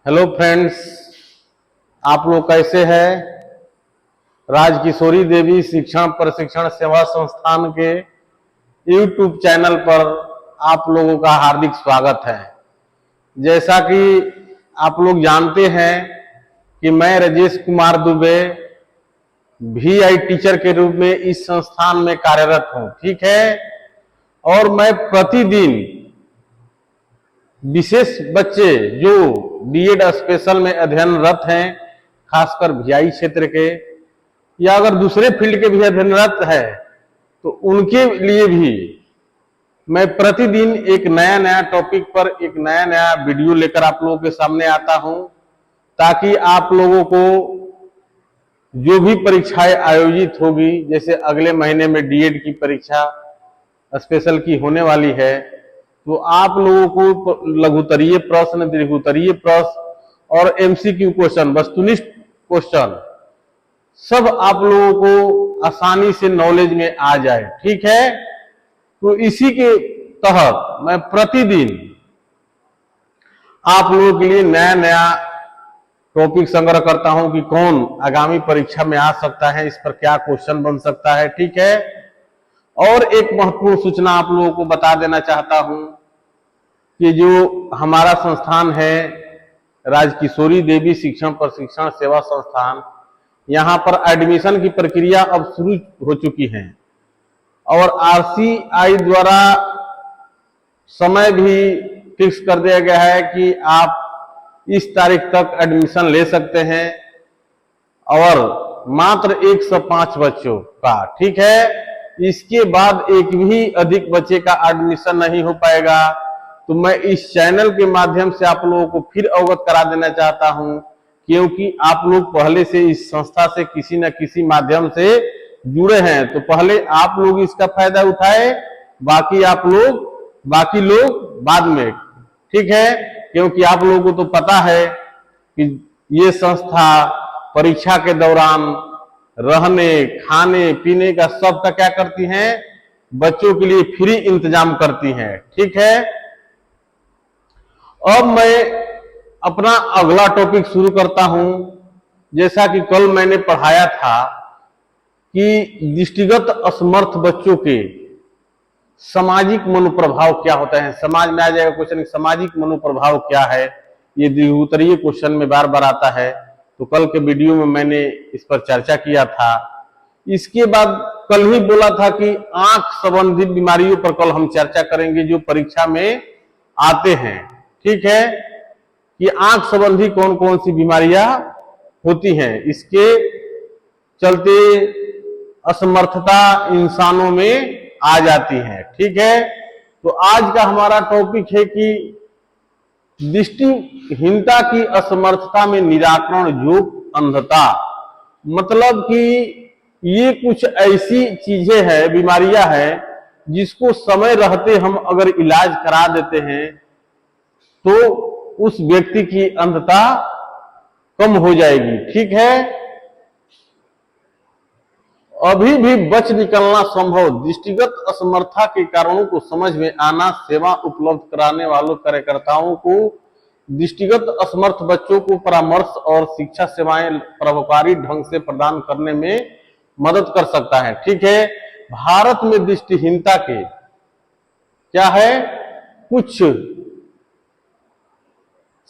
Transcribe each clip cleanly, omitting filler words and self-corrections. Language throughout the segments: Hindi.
हेलो फ्रेंड्स, आप लोग कैसे हैं। राजकिशोरी देवी शिक्षण प्रशिक्षण सेवा संस्थान के यूट्यूब चैनल पर आप लोगों का हार्दिक स्वागत है। जैसा कि आप लोग जानते हैं कि मैं राजेश कुमार दुबे VI टीचर के रूप में इस संस्थान में कार्यरत हूं, ठीक है। और मैं प्रतिदिन विशेष बच्चे जो बीएड स्पेशल में अध्ययनरत हैं, खासकर VI क्षेत्र के या अगर दूसरे फील्ड के भी अध्ययनरत है, तो उनके लिए भी मैं प्रतिदिन एक नया नया टॉपिक पर एक नया नया वीडियो लेकर आप लोगों के सामने आता हूं, ताकि आप लोगों को जो भी परीक्षाएं आयोजित होगी, जैसे अगले महीने में डीएड की परीक्षा स्पेशल की होने वाली है, तो आप लोगों को लघुत्तरीय प्रश्न, दीर्घोत्तरीय प्रश्न और MCQ क्वेश्चन, वस्तुनिष्ठ क्वेश्चन सब आप लोगों को आसानी से नॉलेज में आ जाए, ठीक है। तो इसी के तहत मैं प्रतिदिन आप लोगों के लिए नया नया टॉपिक संग्रह करता हूं कि कौन आगामी परीक्षा में आ सकता है, इस पर क्या क्वेश्चन बन सकता है, ठीक है। और एक महत्वपूर्ण सूचना आप लोगों को बता देना चाहता हूं कि जो हमारा संस्थान है राजकिशोरी देवी शिक्षण प्रशिक्षण सेवा संस्थान, यहां पर एडमिशन की प्रक्रिया अब शुरू हो चुकी है और RCI द्वारा समय भी फिक्स कर दिया गया है कि आप इस तारीख तक एडमिशन ले सकते हैं और मात्र 105 बच्चों का, ठीक है। इसके बाद एक भी अधिक बच्चे का एडमिशन नहीं हो पाएगा। तो मैं इस चैनल के माध्यम से आप लोगों को फिर अवगत करा देना चाहता हूं, क्योंकि आप लोग पहले से इस संस्था से किसी न किसी माध्यम से जुड़े हैं, तो पहले आप लोग इसका फायदा उठाए, बाकी लोग बाद में, ठीक है। क्योंकि आप लोगों को तो पता है कि ये संस्था परीक्षा के दौरान रहने खाने पीने का सबका क्या करती हैं, बच्चों के लिए फ्री इंतजाम करती हैं, ठीक है। अब मैं अपना अगला टॉपिक शुरू करता हूं। जैसा कि कल मैंने पढ़ाया था कि दृष्टिगत असमर्थ बच्चों के सामाजिक मनोप्रभाव क्या होता है। समाज में आ जाएगा क्वेश्चन, सामाजिक मनोप्रभाव क्या है, ये द्विउत्तरीय क्वेश्चन में बार बार आता है। तो कल के वीडियो में मैंने इस पर चर्चा किया था। इसके बाद कल ही बोला था कि आंख संबंधित बीमारियों पर कल हम चर्चा करेंगे जो परीक्षा में आते हैं, ठीक है, कि आंख संबंधी कौन कौन सी बीमारियां होती हैं, इसके चलते असमर्थता इंसानों में आ जाती है, ठीक है। तो आज का हमारा टॉपिक है कि दृष्टिहीनता की असमर्थता में निराकरण योग अंधता। मतलब कि ये कुछ ऐसी चीजें हैं, बीमारियां हैं, जिसको समय रहते हम अगर इलाज करा देते हैं तो उस व्यक्ति की अंधता कम हो जाएगी, ठीक है। अभी भी बच निकलना संभव। दृष्टिगत असमर्थता के कारणों को समझ में आना, सेवा उपलब्ध कराने वालों कार्यकर्ताओं को दृष्टिगत असमर्थ बच्चों को परामर्श और शिक्षा सेवाएं प्रभावकारी ढंग से प्रदान करने में मदद कर सकता है, ठीक है। भारत में दृष्टिहीनता के क्या है, कुछ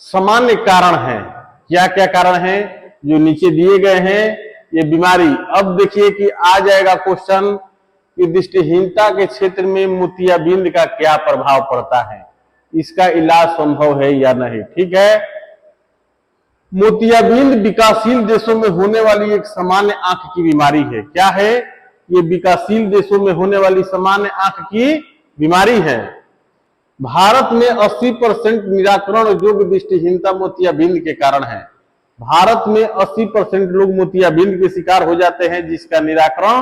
सामान्य कारण हैं। क्या क्या कारण हैं जो नीचे दिए गए हैं, ये बीमारी। अब देखिए कि आ जाएगा क्वेश्चन कि दृष्टिहीनता के क्षेत्र में मोतियाबिंद का क्या प्रभाव पड़ता है, इसका इलाज संभव है या नहीं, ठीक है। मोतियाबिंद विकासशील देशों में होने वाली एक सामान्य आंख की बीमारी है। क्या है ये? विकासशील देशों में होने वाली सामान्य आंख की बीमारी है। भारत में 80% निराकरण योग्य दृष्टिहीनता मोतियाबिंद के कारण है। भारत में 80% लोग मोतियाबिंद के शिकार हो जाते हैं, जिसका निराकरण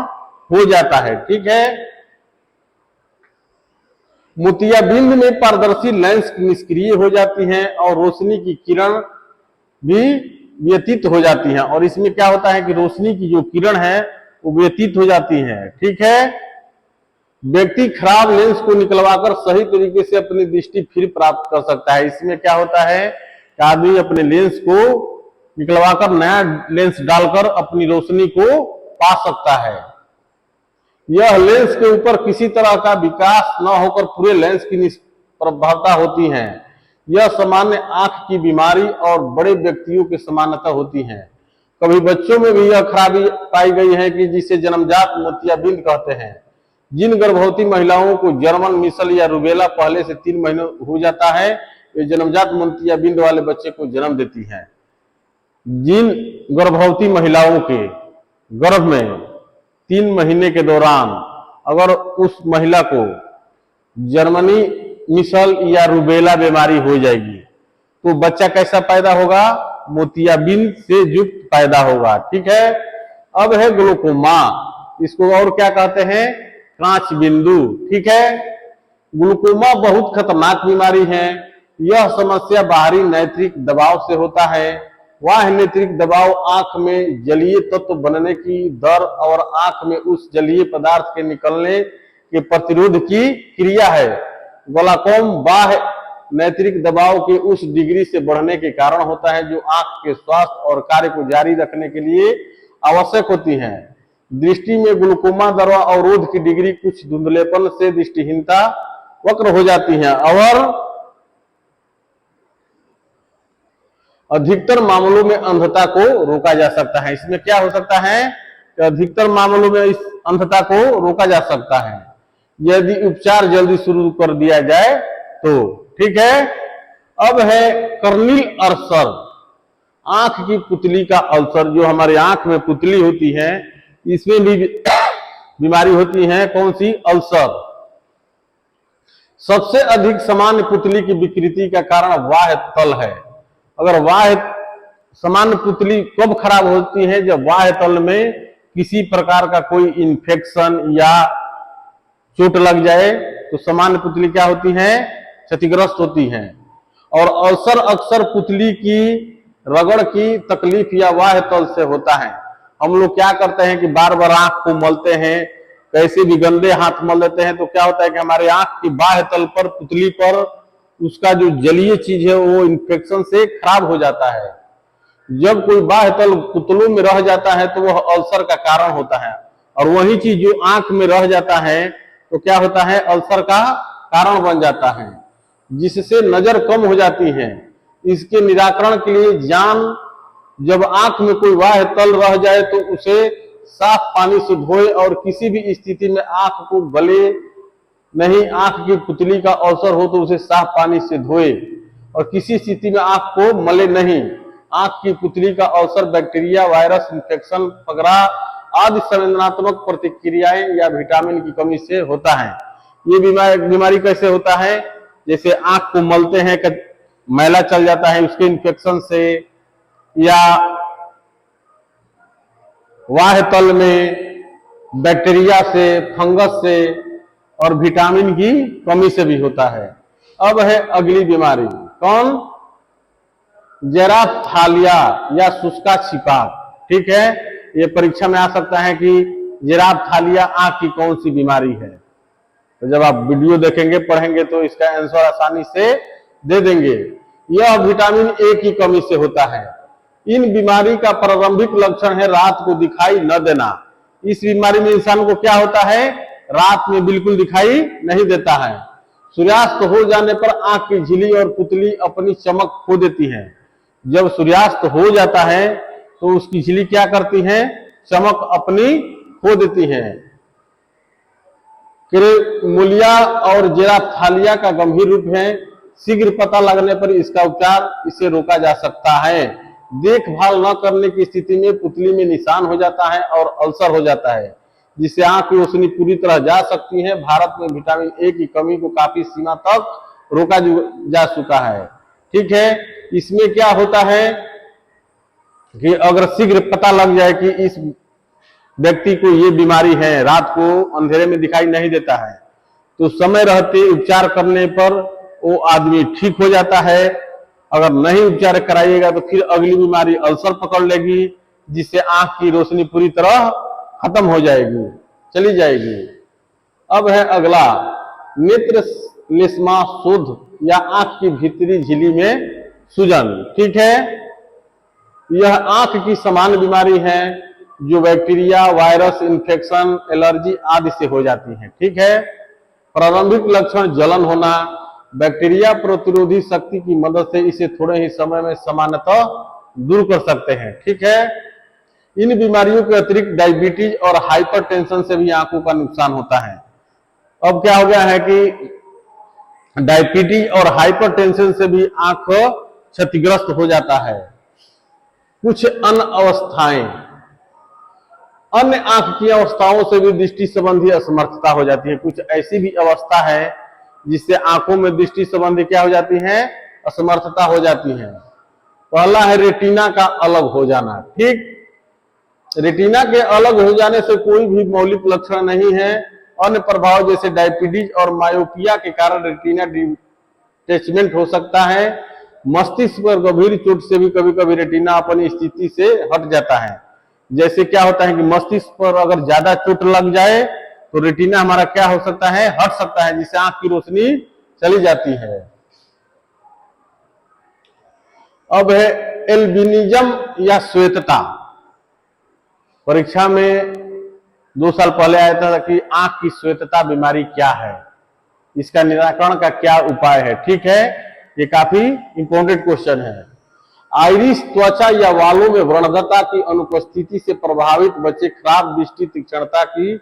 हो जाता है, ठीक है। मोतियाबिंद में पारदर्शी लेंस निष्क्रिय हो जाती हैं और रोशनी की किरण भी व्यतीत हो जाती हैं। और इसमें क्या होता है कि रोशनी की जो किरण है वो व्यतीत हो जाती है, ठीक है। व्यक्ति खराब लेंस को निकलवाकर सही तरीके से अपनी दृष्टि फिर प्राप्त कर सकता है। इसमें क्या होता है कि कि आदमी अपने लेंस को निकलवाकर नया लेंस डालकर अपनी रोशनी को पा सकता है। यह लेंस के ऊपर किसी तरह का विकास न होकर पूरे लेंस की निष्प्रभावता होती है। यह सामान्य आंख की बीमारी और बड़े व्यक्तियों के समानता होती है। कभी बच्चों में भी यह खराबी पाई गई है कि जिसे जन्मजात मोतियाबिंद कहते हैं। जिन गर्भवती महिलाओं को जर्मन मिसल या रूबेला पहले से 3 महीने हो जाता है, वे जन्मजात मोतियाबिंद वाले बच्चे को जन्म देती हैं। जिन गर्भवती महिलाओं के गर्भ में 3 महीने के दौरान अगर उस महिला को जर्मनी मिसल या रूबेला बीमारी हो जाएगी तो बच्चा कैसा पैदा होगा? मोतियाबिंद से युक्त पैदा होगा। ठीक है। अब है ग्लूकोमा, इसको और क्या कहते हैं? कांच बिंदु। ठीक है। ग्लूकोमा बहुत खतरनाक बीमारी है। यह समस्या बाहरी नेत्रिक दबाव से होता है। वह नेत्रिक दबाव आंख में जलीय तत्व बनने की दर और आंख में उस जलीय पदार्थ के निकलने के प्रतिरोध की क्रिया है। ग्लाकोम बाह्य नेत्रिक दबाव के उस डिग्री से बढ़ने के कारण होता है जो आंख के स्वास्थ्य और कार्य को जारी रखने के लिए आवश्यक होती है। दृष्टि में ग्लूकोमा दर अवरोध की डिग्री कुछ धुंधलेपन से दृष्टिहीनता वक्र हो जाती है और अधिकतर मामलों में अंधता को रोका जा सकता है। इसमें क्या हो सकता है कि अधिकतर मामलों में इस अंधता को रोका जा सकता है यदि उपचार जल्दी शुरू कर दिया जाए तो। ठीक है। अब है कर्निल अल्सर, आंख की पुतली का अल्सर। जो हमारे आंख में पुतली होती है इसमें भी बीमारी होती है। कौन सी? अल्सर। सबसे अधिक सामान्य पुतली की विकृति का कारण बाह्य तल है। अगर बाह्य सामान्य पुतली कब खराब होती है? जब बाह्य तल में किसी प्रकार का कोई इन्फेक्शन या चोट लग जाए तो सामान्य पुतली क्या होती है? क्षतिग्रस्त होती है। और अल्सर अक्सर पुतली की रगड़ की तकलीफ या बाह्य तल से होता है। हम लोग क्या करते हैं कि बार बार आंख को मलते हैं, कैसे भी गंदे हाथ मल लेते हैं तो क्या होता है कि हमारे आंख की बाह्य तल पर, पुतली पर उसका जो जलीय चीज है वो इन्फेक्शन से खराब हो जाता है। जब कोई बाह्य तल पुतलों में रह जाता है तो वह अल्सर का कारण होता है। और वही चीज जो आंख में रह जाता है तो क्या होता है? अल्सर का कारण बन जाता है, जिससे नजर कम हो जाती है। इसके निराकरण के लिए जब आंख में कोई बाह्य तल रह जाए तो उसे साफ पानी से धोए और किसी भी स्थिति में आंख को गले नहीं, आंख की पुतली का अल्सर हो तो उसे साफ पानी से धोए और किसी स्थिति में आंख को मले नहीं। आंख की पुतली का अल्सर बैक्टीरिया, वायरस, इंफेक्शन, पगड़ा आदि संवेदनात्मक प्रतिक्रियाएं या विटामिन की कमी से होता है। ये बीमारी कैसे होता है? जैसे आंख को मलते हैं, मैला चल जाता है उसके इन्फेक्शन से, या बाह्य तल में बैक्टीरिया से, फंगस से और विटामिन की कमी से भी होता है। अब है अगली बीमारी। कौन? जेराफ्थालिया या शुष्का छिपाक। ठीक है। ये परीक्षा में आ सकता है कि जेराफ्थालिया आंख की कौन सी बीमारी है। तो जब आप वीडियो देखेंगे, पढ़ेंगे तो इसका आंसर आसानी से दे देंगे। यह विटामिन ए की कमी से होता है। इन बीमारी का प्रारंभिक लक्षण है रात को दिखाई न देना। इस बीमारी में इंसान को क्या होता है? रात में बिल्कुल दिखाई नहीं देता है। सूर्यास्त हो जाने पर आंख की झिल्ली और पुतली अपनी चमक खो देती है। जब सूर्यास्त हो जाता है तो उसकी झिल्ली क्या करती है? चमक अपनी खो देती है। क्रेमुलिया और जेराफ्थालिया का गंभीर रूप है। शीघ्र पता लगने पर इसका उपचार, इसे रोका जा सकता है। देखभाल न करने की स्थिति में पुतली में निशान हो जाता है और अल्सर हो जाता है, जिससे आंख की रोशनी पूरी तरह जा सकती है। भारत में विटामिन ए की कमी को काफी सीमा तक रोका जा चुका है। ठीक है। इसमें क्या होता है कि अगर शीघ्र पता लग जाए कि इस व्यक्ति को ये बीमारी है, रात को अंधेरे में दिखाई नहीं देता है, तो समय रहते उपचार करने पर वो आदमी ठीक हो जाता है। अगर नहीं उपचार कराइएगा तो फिर अगली बीमारी अल्सर पकड़ लेगी, जिससे आंख की रोशनी पूरी तरह खत्म हो जाएगी, चली जाएगी। अब है अगला, नेत्र लेस्मा शोथ या आंख की भीतरी झिल्ली में सूजन, ठीक है। यह आंख की सामान्य बीमारी है जो बैक्टीरिया, वायरस, इन्फेक्शन, एलर्जी आदि से हो जाती है, ठीक है। प्रारंभिक लक्षण जलन होना, बैक्टीरिया प्रतिरोधी शक्ति की मदद से इसे थोड़े ही समय में सामान्यतः दूर कर सकते हैं, ठीक है। इन बीमारियों के अतिरिक्त डायबिटीज और हाइपरटेंशन से भी आंखों का नुकसान होता है। अब क्या हो गया है कि डायबिटीज और हाइपरटेंशन से भी आंख क्षतिग्रस्त हो जाता है। कुछ अन्य अवस्थाएं, अन्य आंख की अवस्थाओं से भी दृष्टि संबंधी असमर्थता हो जाती है। कुछ ऐसी भी अवस्था है जिससे आंखों में दृष्टि संबंधी क्या हो जाती है, असमर्थता हो जाती है। पहला है रेटिना का अलग हो जाना, ठीक। रेटिना के अलग हो जाने से कोई भी मौलिक लक्षण नहीं है। अन्य प्रभाव जैसे डायबिटीज और मायोपिया के कारण रेटिना डिटैचमेंट हो सकता है। मस्तिष्क पर गंभीर चोट से भी कभी कभी रेटिना अपनी स्थिति से हट जाता है। जैसे क्या होता है कि मस्तिष्क पर अगर ज्यादा चोट लग जाए तो रेटिना हमारा क्या हो सकता है, हट सकता है, जिससे आंख की रोशनी चली जाती है। अब है एल्बिनिज्म या श्वेतता। परीक्षा में 2 साल पहले आया था कि आंख की श्वेतता बीमारी क्या है, इसका निराकरण का क्या उपाय है, ठीक है। ये काफी इंपॉर्टेंट क्वेश्चन है। आइरिस, त्वचा या बालों में व्रणता की अनुपस्थिति से प्रभावित बच्चे खराब दृष्टि तीक्ष्णता की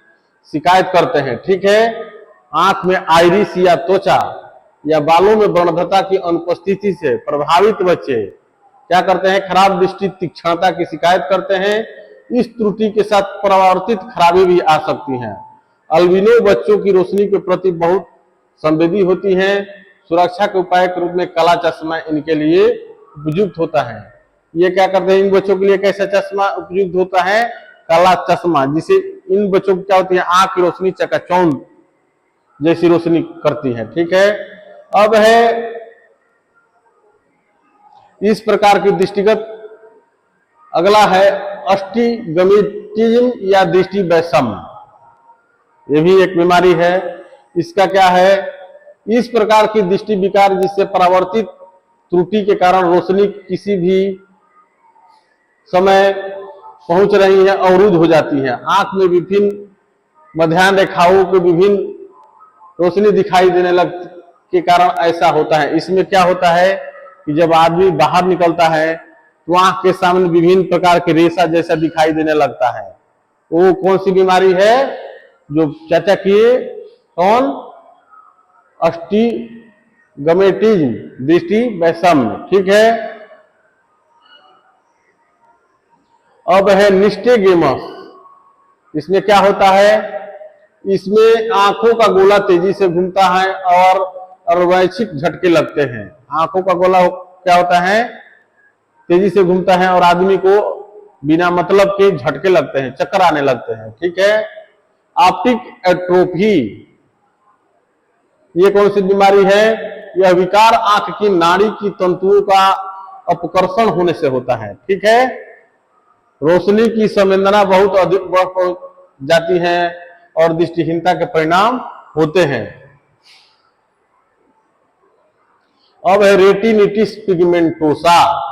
शिकायत करते हैं, ठीक है। आंख में आइरिस या त्वचा या बालों में व्रणता की अनुपस्थिति से प्रभावित बच्चे क्या करते हैं, खराब दृष्टि तीक्ष्णता की शिकायत करते हैं। इस त्रुटि के साथ परावर्तित खराबी भी आ सकती हैं। अल्बिनो बच्चों की रोशनी के प्रति बहुत संवेदी होती हैं। सुरक्षा के उपाय के रूप में काला चश्मा इनके लिए उपयुक्त होता है। ये क्या करते हैं, इन बच्चों के लिए कैसा चश्मा उपयुक्त होता है, काला चश्मा, जिसे इन बच्चों को क्या होती है, आंख की रोशनी चकाचौंध जैसी रोशनी करती है, ठीक है। अब है इस प्रकार की दृष्टिगत, अगला है अस्टिगमेटिज्म या दृष्टि वैषम्य। ये भी एक बीमारी है। इसका क्या है, इस प्रकार की दृष्टि विकार जिससे परावर्तित त्रुटि के कारण रोशनी किसी भी समय पहुंच रही है, अवरुद्ध हो जाती है। आंख में विभिन्न मध्याह्न रेखाओं के विभिन्न रोशनी दिखाई देने लग के कारण ऐसा होता है। इसमें क्या होता है कि जब आदमी बाहर निकलता है तो आंख के सामने विभिन्न प्रकार के रेशा जैसा दिखाई देने लगता है। वो कौन सी बीमारी है, जो चर्चा किए, कौन, अस्टिगमेटिज्म, दृष्टि वैषम्य, ठीक है। अब है निस्टेगेमस। इसमें क्या होता है, इसमें आंखों का गोला तेजी से घूमता है और अर्वैच्छिक झटके लगते हैं। आंखों का गोला क्या होता है, तेजी से घूमता है और आदमी को बिना मतलब के झटके लगते हैं, चक्कर आने लगते हैं, ठीक है। ऑप्टिक एट्रोफी, ये कौन सी बीमारी है, यह विकार आंख की नाड़ी की तंतुओं का अपकर्षण होने से होता है, ठीक है। रोशनी की संवेदना बहुत अधिक बढ़ जाती है और दृष्टिहीनता के परिणाम होते हैं। अब है रेटिनिटिस पिगमेंटोसा,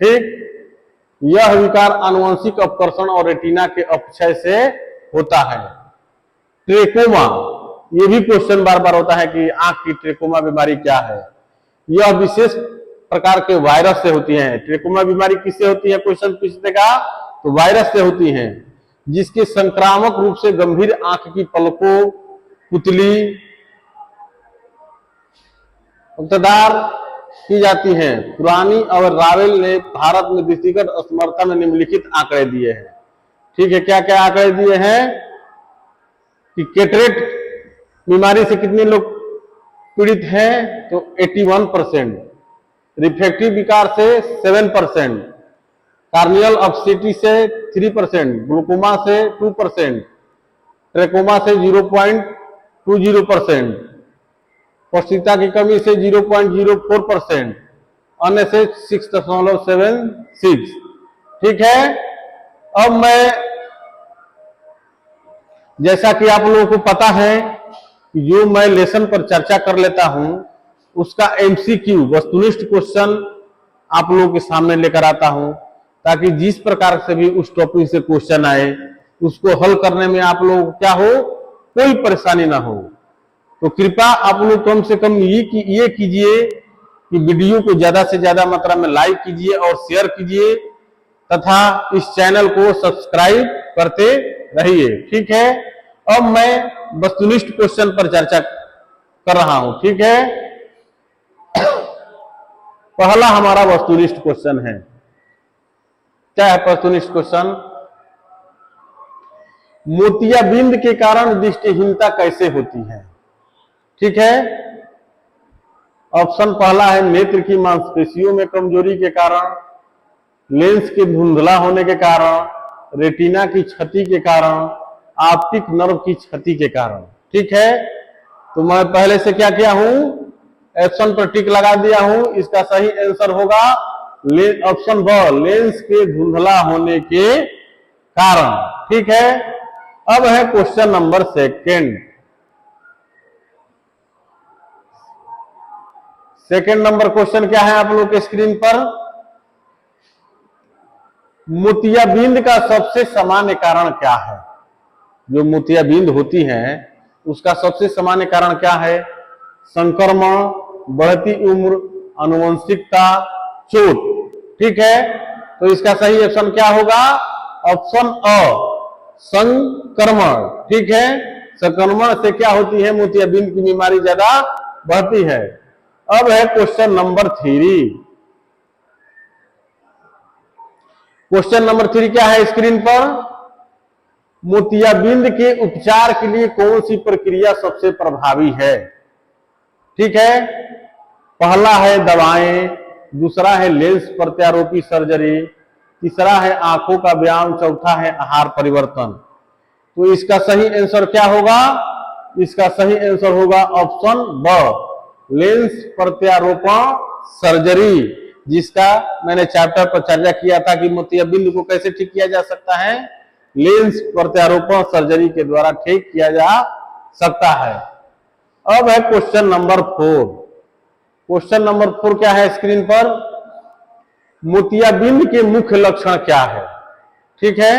ठीक। यह विकार आनुवंशिक अपकर्षण और रेटिना के अपक्षय से होता है। ट्रेकोमा, ये भी क्वेश्चन बार बार होता है कि आंख की ट्रेकोमा बीमारी क्या है। यह विशेष प्रकार के वायरस से होती है। ट्रेकोमा बीमारी किससे होती है, क्वेश्चन पूछेगा तो वायरस से होती है, जिसके संक्रामक रूप से गंभीर आंख की पलकों, पुतली उक्तदार की जाती है। पुरानी और रावेल ने भारत में दृष्टिगत असमर्थता में निम्नलिखित आंकड़े दिए हैं, ठीक है। क्या क्या आंकड़े दिए हैं कि कैटरेक्ट बीमारी से कितने लोग पीड़ित हैं, तो 81%, रिफ्रैक्टिव विकार से 7%, कार्नियल ऑब्स्टिटी से 3%, ग्लूकोमा से 2%, ट्रेकोमा से 0.20%, पौष्टिकता की कमी से 0.04%, अन्य से 6.76, ठीक है। अब मैं, जैसा कि आप लोगों को पता है, जो मैं लेसन पर चर्चा कर लेता हूं उसका एमसीक्यू वस्तुनिष्ठ क्वेश्चन आप लोगों के सामने लेकर आता हूं, ताकि जिस प्रकार से भी उस टॉपिक से क्वेश्चन आए उसको हल करने में आप लोग क्या हो, कोई परेशानी ना हो। तो कृपया आप लोग कम से कम ये कीजिए कि वीडियो को ज्यादा से ज्यादा मात्रा में लाइक कीजिए और शेयर कीजिए तथा इस चैनल को सब्सक्राइब करते रहिए। ठीक है, अब मैं वस्तुनिष्ठ क्वेश्चन पर चर्चा कर रहा हूं। ठीक है, पहला हमारा वस्तुनिष्ठ क्वेश्चन है। क्या है वस्तुनिष्ठ क्वेश्चन? मोतियाबिंद के कारण दृष्टिहीनता कैसे होती है? ठीक है, ऑप्शन पहला है नेत्र की मांसपेशियों में कमजोरी के कारण, लेंस के धुंधला होने के कारण, रेटिना की क्षति के कारण, ऑप्टिक नर्व की क्षति के कारण। ठीक है, तो मैं पहले से क्या किया हूं, ऑप्शन पर टिक लगा दिया हूं। इसका सही आंसर होगा ऑप्शन ब, लेंस के धुंधला होने के कारण। ठीक है, अब है question number second number question क्या है आप लोग के स्क्रीन पर? मोतियाबिंद का सबसे सामान्य कारण क्या है? जो मोतियाबिंद होती है उसका सबसे सामान्य कारण क्या है? संक्रमण, बढ़ती उम्र, आनुवंशिकता, चोट। ठीक है, तो इसका सही ऑप्शन क्या होगा? ऑप्शन अ, संक्रमण। ठीक है, संक्रमण से क्या होती है? मोतियाबिंद की बीमारी ज्यादा बढ़ती है। अब है क्वेश्चन नंबर 3। क्वेश्चन नंबर 3 क्या है स्क्रीन पर? मोतियाबिंद के उपचार के लिए कौन सी प्रक्रिया सबसे प्रभावी है? ठीक है, पहला है दवाएं, दूसरा है लेंस प्रत्यारोपी सर्जरी, तीसरा है आंखों का व्यायाम, चौथा है आहार परिवर्तन। तो इसका सही आंसर क्या होगा? इसका सही आंसर होगा ऑप्शन ब, लेंस प्रत्यारोपण सर्जरी, जिसका मैंने चैप्टर पर चर्चा किया था कि मोतियाबिंद को कैसे ठीक किया जा सकता है। लेंस प्रत्यारोपण सर्जरी के द्वारा ठीक किया जा सकता है। अब है क्वेश्चन नंबर 4। क्वेश्चन नंबर 4 क्या है स्क्रीन पर? मोतियाबिंद के मुख्य लक्षण क्या है? ठीक है,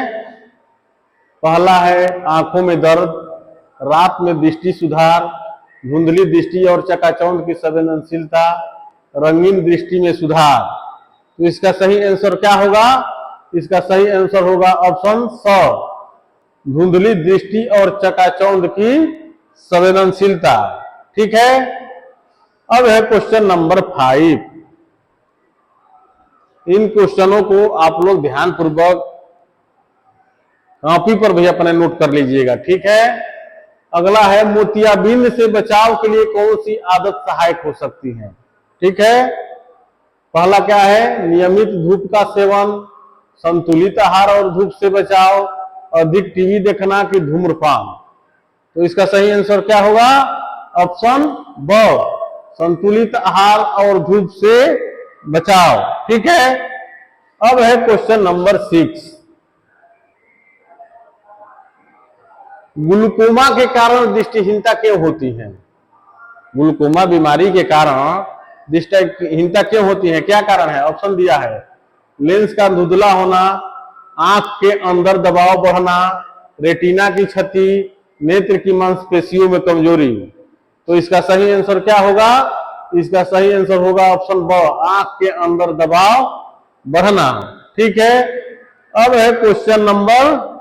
पहला है आंखों में दर्द, रात में दृष्टि सुधार, धुंधली दृष्टि और चकाचौंध की संवेदनशीलता, रंगीन दृष्टि में सुधार। तो इसका सही आंसर क्या होगा? इसका सही आंसर होगा ऑप्शन स, धुंधली दृष्टि और चकाचौंध की संवेदनशीलता। ठीक है, अब है क्वेश्चन नंबर 5। इन क्वेश्चनों को आप लोग ध्यान पूर्वक कॉपी पर भी अपने नोट कर लीजिएगा। ठीक है, अगला है मोतियाबिंद से बचाव के लिए कौन सी आदत सहायक हो सकती है? ठीक है, पहला क्या है? नियमित धूप का सेवन, संतुलित आहार और धूप से बचाव, अधिक टीवी देखना कि धूम्रपान। तो इसका सही आंसर क्या होगा? ऑप्शन ब, संतुलित आहार और धूप से बचाव। ठीक है, अब है क्वेश्चन नंबर 6। ग्लूकोमा के कारण दृष्टिहीनता क्यों होती है? ग्लूकोमा बीमारी के कारण दृष्टिहीनता क्यों होती है? क्या कारण है? ऑप्शन दिया है लेंस का धुंधला होना, आंख के अंदर दबाव बढ़ना, रेटिना की क्षति, नेत्र की मांसपेशियों में कमजोरी। तो इसका सही आंसर क्या होगा? इसका सही आंसर होगा ऑप्शन ब, आंख के अंदर दबाव बढ़ना। ठीक है, अब है क्वेश्चन नंबर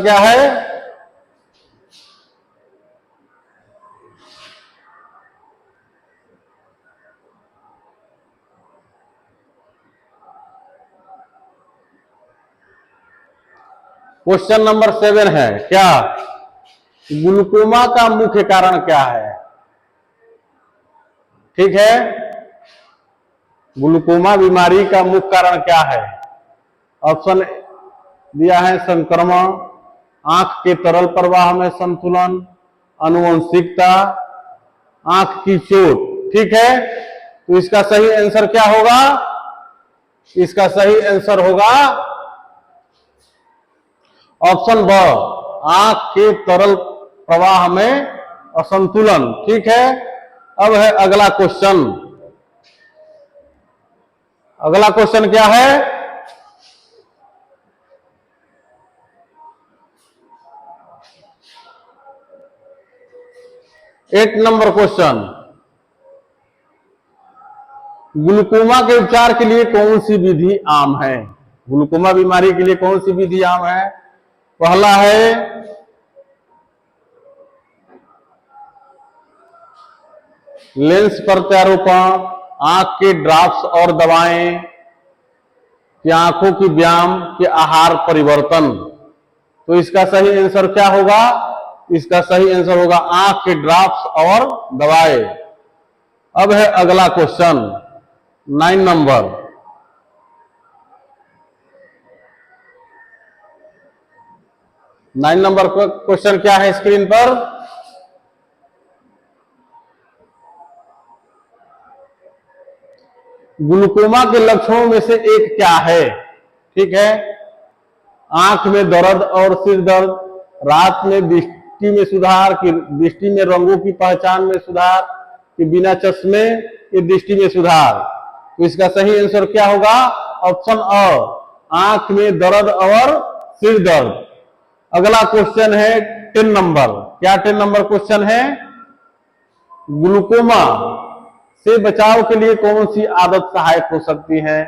क्या है? क्वेश्चन नंबर 7 है। क्या? ग्लूकोमा का मुख्य कारण क्या है? ठीक है, ग्लूकोमा बीमारी का मुख्य कारण क्या है? ऑप्शन दिया है संक्रमण, आंख के तरल प्रवाह में संतुलन, आनुवंशिकता, आंख की चोट। ठीक है, तो इसका सही आंसर क्या होगा? इसका सही आंसर होगा ऑप्शन ब, आंख के तरल प्रवाह में असंतुलन। ठीक है, अब है अगला क्वेश्चन। अगला क्वेश्चन क्या है? 8 नंबर क्वेश्चन। ग्लूकोमा के उपचार के लिए कौन सी विधि आम है? ग्लूकोमा बीमारी के लिए कौन सी विधि आम है? पहला है लेंस प्रत्यारोपण, आंख के ड्रॉप्स और दवाएं, कि आंखों की व्यायाम, के आहार परिवर्तन। तो इसका सही आंसर क्या होगा? इसका सही आंसर होगा आंख के ड्रॉप्स और दवाएं। अब है अगला question 9 number. Nine number question क्या है स्क्रीन पर? ग्लूकोमा के लक्षणों में से एक क्या है? ठीक है, आंख में दर्द और सिर दर्द, रात में दृष्टि में सुधार, कि दृष्टि में रंगों की पहचान में सुधार, कि बिना चश्मे की दृष्टि में सुधार। तो इसका सही आंसर क्या होगा? ऑप्शन अ, आंख में दर्द और सिर दर्द। अगला क्वेश्चन है 10 नंबर। क्या 10 नंबर क्वेश्चन है? ग्लूकोमा से बचाव के लिए कौन सी आदत सहायक हो सकती है?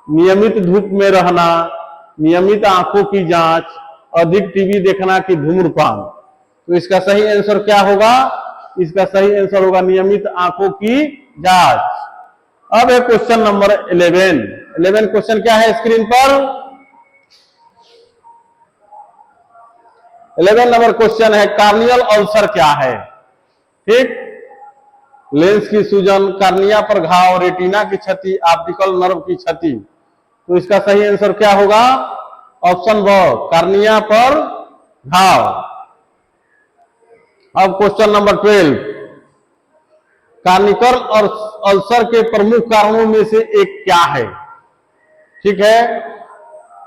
नियमित धूप में रहना, नियमित आंखों की जांच, अधिक टीवी देखना, कि धूम्रपान। तो इसका सही आंसर क्या होगा? इसका सही आंसर होगा नियमित आंखों की जांच। अब है क्वेश्चन नंबर 11। 11 क्वेश्चन क्या है स्क्रीन पर? 11 नंबर क्वेश्चन है कार्नियल अल्सर क्या है? ठीक, लेंस की सूजन, कार्निया पर घाव, रेटिना की क्षति, ऑप्टिकल नर्व की क्षति। तो इसका सही आंसर क्या होगा? ऑप्शन ब, कार्निया पर घाव। अब क्वेश्चन नंबर 12। कार्निकल और अल्सर के प्रमुख कारणों में से एक क्या है? ठीक है,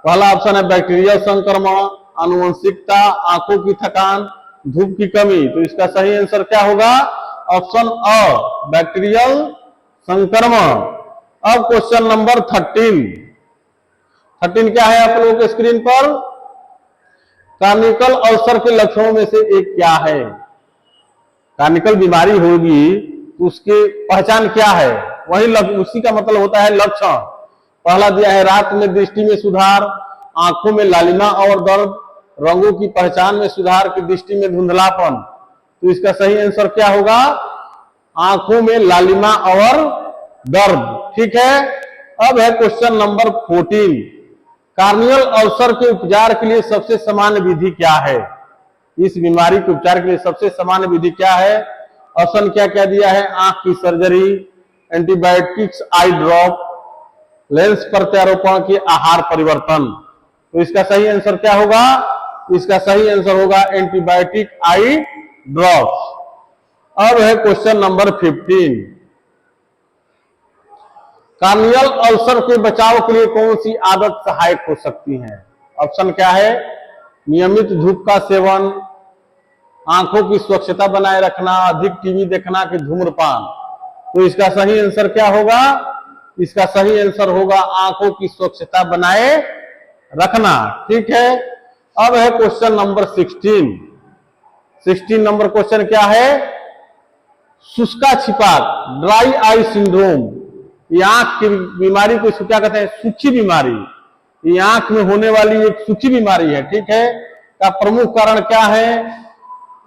पहला ऑप्शन है बैक्टीरियल संक्रमण, आनुवंशिकता, आंखों की थकान, धूप की कमी। तो इसका सही आंसर क्या होगा? ऑप्शन अ, बैक्टीरियल संक्रमण। अब क्वेश्चन नंबर 13। 13 क्या है आप लोगों के स्क्रीन पर? कार्निकल अल्सर के लक्षणों में से एक क्या है? कार्निकल बीमारी होगी तो उसकी पहचान क्या है? वही उसी का मतलब होता है लक्षण। पहला दिया है रात में दृष्टि में सुधार, आंखों में लालिमा और दर्द, रंगों की पहचान में सुधार, की दृष्टि में धुंधलापन। तो इसका सही आंसर क्या होगा? आंखों में लालिमा और दर्द। ठीक है, अब है क्वेश्चन नंबर 14। कार्नियल अल्सर के उपचार के लिए सबसे सामान्य विधि क्या है? इस बीमारी के उपचार के लिए सबसे सामान्य विधि क्या है? ऑप्शन क्या क्या दिया है? आंख की सर्जरी, एंटीबायोटिक्स, आई ड्रॉप, लेंस प्रत्यारोपण, की आहार परिवर्तन। तो इसका सही आंसर क्या होगा? इसका सही आंसर होगा एंटीबायोटिक आई ड्रॉप्स। अब है क्वेश्चन नंबर 15। कार्नियल अल्सर के बचाव के लिए कौन सी आदत सहायक हो सकती है? ऑप्शन क्या है? नियमित धूप का सेवन, आंखों की स्वच्छता बनाए रखना, अधिक टीवी देखना, कि धूम्रपान। तो इसका सही आंसर क्या होगा? इसका सही आंसर होगा आंखों की स्वच्छता बनाए रखना। ठीक है, अब है क्वेश्चन नंबर 16। 16 नंबर क्वेश्चन क्या है? शुष्का छिपाक, ड्राई आई सिंड्रोम, ये आंख की बीमारी को क्या कहते हैं? सूखी बीमारी। ये आंख में होने वाली एक सूखी बीमारी है। ठीक है, का प्रमुख कारण क्या है?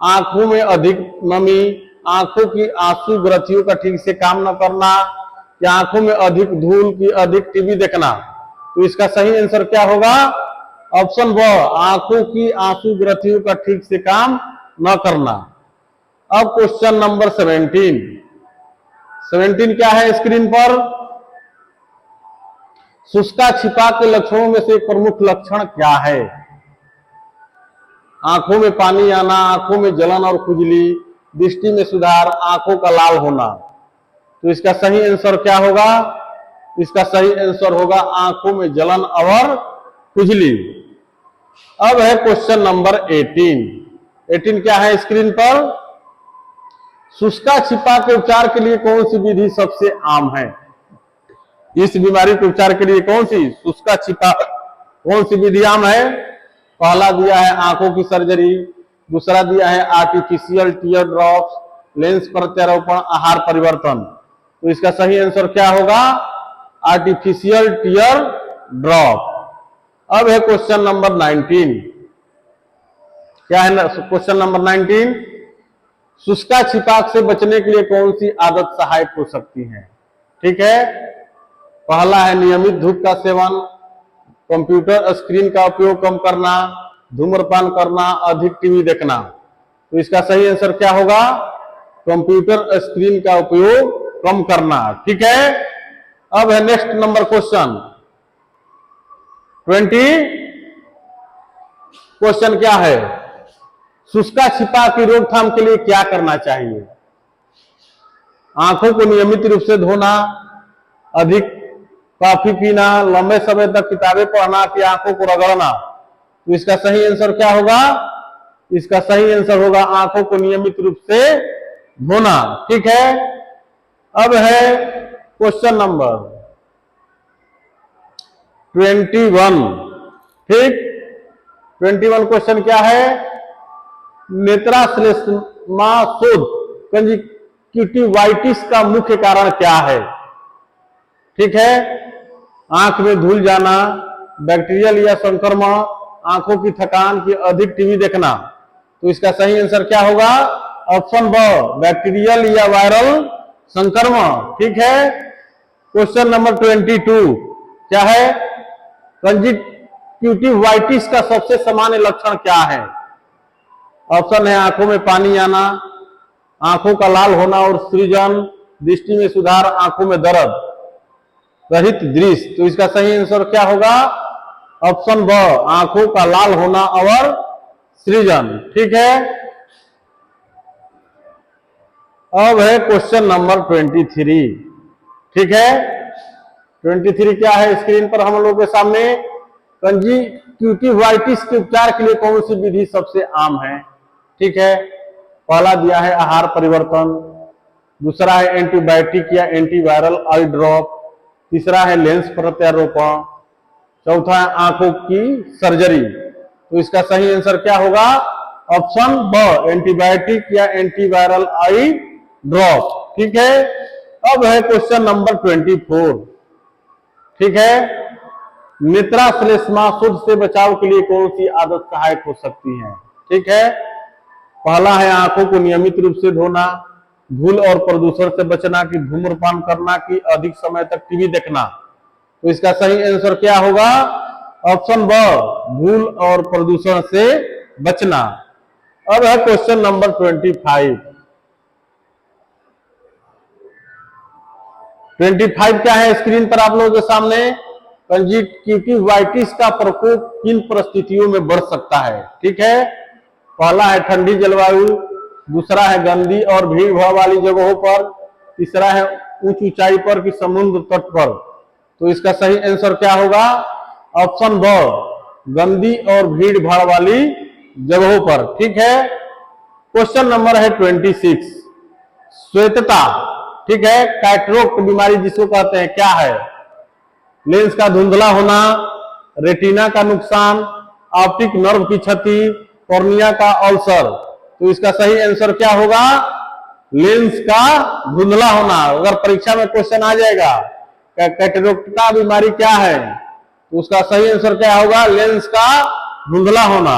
आंखों में अधिक नमी, आंखों की आंसू ग्रंथियों का ठीक से काम न करना, या आंखों में अधिक धूल, की अधिक टीवी देखना। तो इसका सही आंसर क्या होगा? ऑप्शन ब, आंखों की आंसू ग्रंथियों का ठीक से काम न करना। अब क्वेश्चन नंबर 17। 17 क्या है स्क्रीन पर? शुष्का छिपाक के लक्षणों में से प्रमुख लक्षण क्या है? आंखों में पानी आना, आंखों में जलन और खुजली, दृष्टि में सुधार, आंखों का लाल होना। तो इसका सही आंसर क्या होगा? इसका सही आंसर होगा आंखों में जलन और खुजली। अब है क्वेश्चन नंबर 18। 18 क्या है स्क्रीन पर? शुष्का छिपा के उपचार के लिए कौन सी विधि सबसे आम है? इस बीमारी के उपचार के लिए कौन सी शुष्का छिपा कौन सी विधि आम है? पहला दिया है आंखों की सर्जरी, दूसरा दिया है आर्टिफिशियल टीयर ड्रॉप्स, लेंस प्रत्यारोपण, आहार परिवर्तन। तो इसका सही आंसर क्या होगा? Artificial tier drop. अब है क्वेश्चन नंबर 19। क्या है क्वेश्चन नंबर 19? शुष्का छिपाक से बचने के लिए कौन सी आदत सहायक हो सकती है? ठीक है, पहला है नियमित धूप का सेवन, कंप्यूटर स्क्रीन का उपयोग कम करना, धूम्रपान करना, अधिक टीवी देखना। तो इसका सही आंसर क्या होगा? कंप्यूटर स्क्रीन का उपयोग कम करना। ठीक है, अब है नेक्स्ट नंबर क्वेश्चन 20। क्वेश्चन क्या है? शुष्का छिपा की रोकथाम के लिए क्या करना चाहिए? आंखों को नियमित रूप से धोना, अधिक कॉफी पीना, लंबे समय तक किताबें पढ़ना कि आंखों को रगड़ना। तो इसका सही आंसर क्या होगा? इसका सही आंसर होगा आंखों को नियमित रूप से धोना। ठीक है, अब है क्वेश्चन नंबर 21। ठीक, 21 क्वेश्चन क्या है? नेत्राश्लेष्मा शोथ कंजक्टिवाइटिस का मुख्य कारण क्या है? ठीक है, आंख में धूल जाना, बैक्टीरियल या संक्रमण, आंखों की थकान की अधिक टीवी देखना। तो इसका सही आंसर क्या होगा? ऑप्शन ब, बैक्टीरियल या वायरल संक्रमण। ठीक है, क्वेश्चन नंबर 22 क्या है? कंजक्टिवाइटिस का सबसे सामान्य लक्षण क्या है? ऑप्शन है आंखों में पानी आना, आंखों का लाल होना और सृजन, दृष्टि में सुधार, आंखों में दर्द रहित दृश्य। तो इसका सही आंसर क्या होगा? ऑप्शन ब, आंखों का लाल होना और सृजन। ठीक है, अब है क्वेश्चन नंबर 23। ठीक है, 23 क्या है स्क्रीन पर हम लोगों के सामने? कंजक्टिवाइटिस के उपचार के लिए कौन सी विधि सबसे आम है? ठीक है, पहला दिया है आहार परिवर्तन, दूसरा है एंटीबायोटिक या एंटीवायरल आई ड्रॉप, तीसरा है लेंस प्रत्यारोपण, चौथा है आंखों की सर्जरी। तो इसका सही आंसर क्या होगा? ऑप्शन ब, एंटीबायोटिक या एंटीवायरल आई ड्रॉप। ठीक है, अब है क्वेश्चन नंबर 24। ठीक है, नेत्राश्लेष्मा शोथ से बचाव के लिए कौन सी आदत सहायक हो सकती है? ठीक है, पहला है आंखों को नियमित रूप से धोना, धूल और प्रदूषण से बचना कि धूम्रपान करना कि अधिक समय तक टीवी देखना। तो इसका सही आंसर क्या होगा? ऑप्शन ब, धूल और प्रदूषण से बचना। अब है क्वेश्चन नंबर 25। 25 क्या है स्क्रीन पर आप लोगों के सामने? कंजक्टिवाइटिस का प्रकोप किन परिस्थितियों में बढ़ सकता है? ठीक है, पहला है ठंडी जलवायु, दूसरा है गंदी और भीड़ भाड़ वाली जगहों पर, तीसरा है उच्च ऊंचाई पर कि समुद्र तट पर। तो इसका सही आंसर क्या होगा? ऑप्शन ब, गंदी और भीड़ भाड़ वाली जगहों पर। ठीक है, क्वेश्चन नंबर है 26। श्वेतता, ठीक है, कैटरेक्ट बीमारी जिसको कहते हैं, क्या है? लेंस का धुंधला होना, रेटिना का नुकसान, ऑप्टिक नर्व की क्षति, कॉर्निया का अल्सर। तो इसका सही आंसर क्या होगा? लेंस का धुंधला होना। अगर परीक्षा में क्वेश्चन आ जाएगा कैटरेक्ट का बीमारी क्या है, तो उसका सही आंसर क्या होगा? लेंस का धुंधला होना।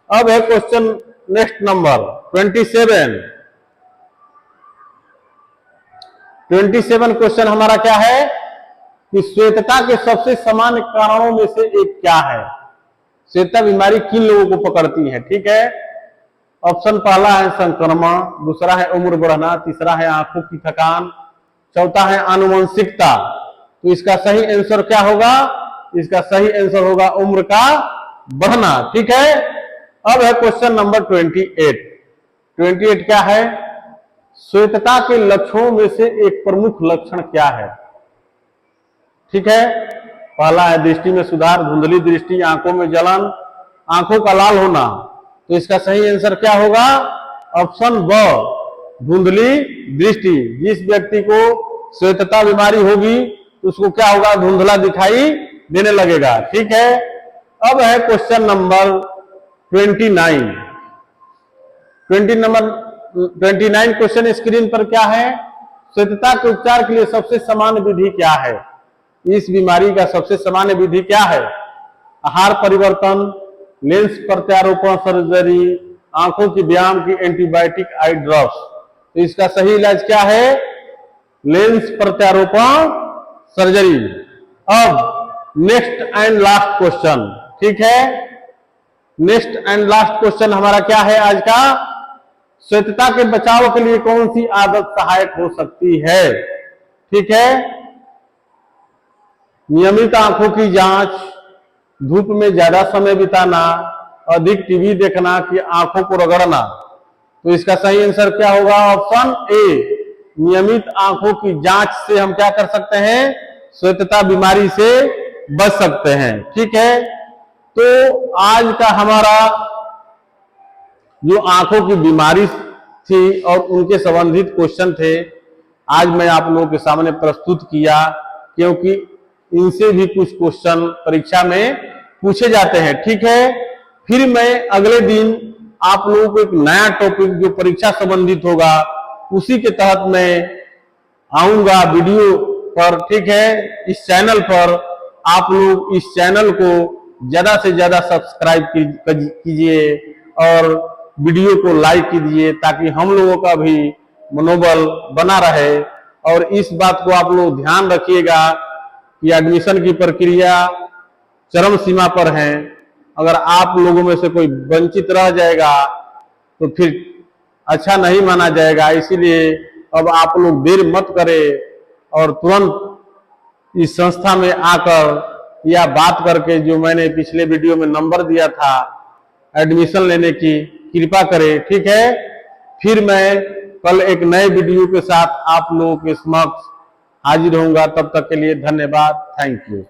अब है क्वेश्चन नेक्स्ट नंबर 27। 27 क्वेश्चन हमारा क्या है कि श्वेतता के सबसे सामान्य कारणों में से एक क्या है? श्वेतता बीमारी किन लोगों को पकड़ती है? ठीक है, ऑप्शन पहला है संक्रमण, दूसरा है उम्र बढ़ना, तीसरा है आंखों की थकान, चौथा है आनुवंशिकता। तो इसका सही आंसर क्या होगा? इसका सही आंसर होगा उम्र का बढ़ना। ठीक है, अब है क्वेश्चन नंबर 28। 28 क्या है? श्वेतता के लक्षणों में से एक प्रमुख लक्षण क्या है? ठीक है, पहला है दृष्टि में सुधार, धुंधली दृष्टि, आंखों में जलन, आंखों का लाल होना, तो इसका सही आंसर क्या होगा? ऑप्शन ब, धुंधली दृष्टि। जिस व्यक्ति को श्वेतता बीमारी होगी उसको क्या होगा? धुंधला दिखाई देने लगेगा। ठीक है, अब है क्वेश्चन नंबर 29। 29 क्वेश्चन स्क्रीन पर क्या है? श्वेतता के उपचार के लिए सबसे सामान्य विधि क्या है? इस बीमारी का सबसे सामान्य विधि क्या है? आहार परिवर्तन, लेंस प्रत्यारोपण सर्जरी, आंखों की व्यायाम की एंटीबायोटिक आई ड्रॉप्स। तो इसका सही इलाज क्या है? लेंस प्रत्यारोपण सर्जरी। अब नेक्स्ट एंड लास्ट क्वेश्चन। ठीक है, नेक्स्ट एंड लास्ट क्वेश्चन हमारा क्या है आज का? श्वेतता के बचाव के लिए कौन सी आदत सहायक हो सकती है? ठीक है, नियमित आंखों की जांच, धूप में ज्यादा समय बिताना, अधिक टीवी देखना कि आंखों को रगड़ना। तो इसका सही आंसर क्या होगा? ऑप्शन ए, नियमित आंखों की जांच से हम क्या कर सकते हैं? श्वेतता बीमारी से बच सकते हैं। ठीक है, तो आज का हमारा जो आंखों की बीमारी थी और उनके संबंधित क्वेश्चन थे, आज मैं आप लोगों के सामने प्रस्तुत किया, क्योंकि इनसे भी कुछ क्वेश्चन परीक्षा में पूछे जाते हैं। ठीक है, फिर मैं अगले दिन आप लोगों को एक नया टॉपिक जो परीक्षा संबंधित होगा उसी के तहत मैं आऊंगा वीडियो पर। ठीक है, इस चैनल पर आप लोग इस चैनल को ज्यादा से ज्यादा सब्सक्राइब कीजिए और वीडियो को लाइक कीजिए, ताकि हम लोगों का भी मनोबल बना रहे। और इस बात को आप लोग ध्यान रखिएगा कि एडमिशन की प्रक्रिया चरम सीमा पर है। अगर आप लोगों में से कोई वंचित रह जाएगा तो फिर अच्छा नहीं माना जाएगा। इसीलिए अब आप लोग देर मत करें और तुरंत इस संस्था में आकर या बात करके जो मैंने पिछले वीडियो में नंबर दिया था एडमिशन लेने की, कृपा करें। ठीक है, फिर मैं कल एक नए वीडियो के साथ आप लोगों के समक्ष हाजिर होऊंगा। तब तक के लिए धन्यवाद। Thank you.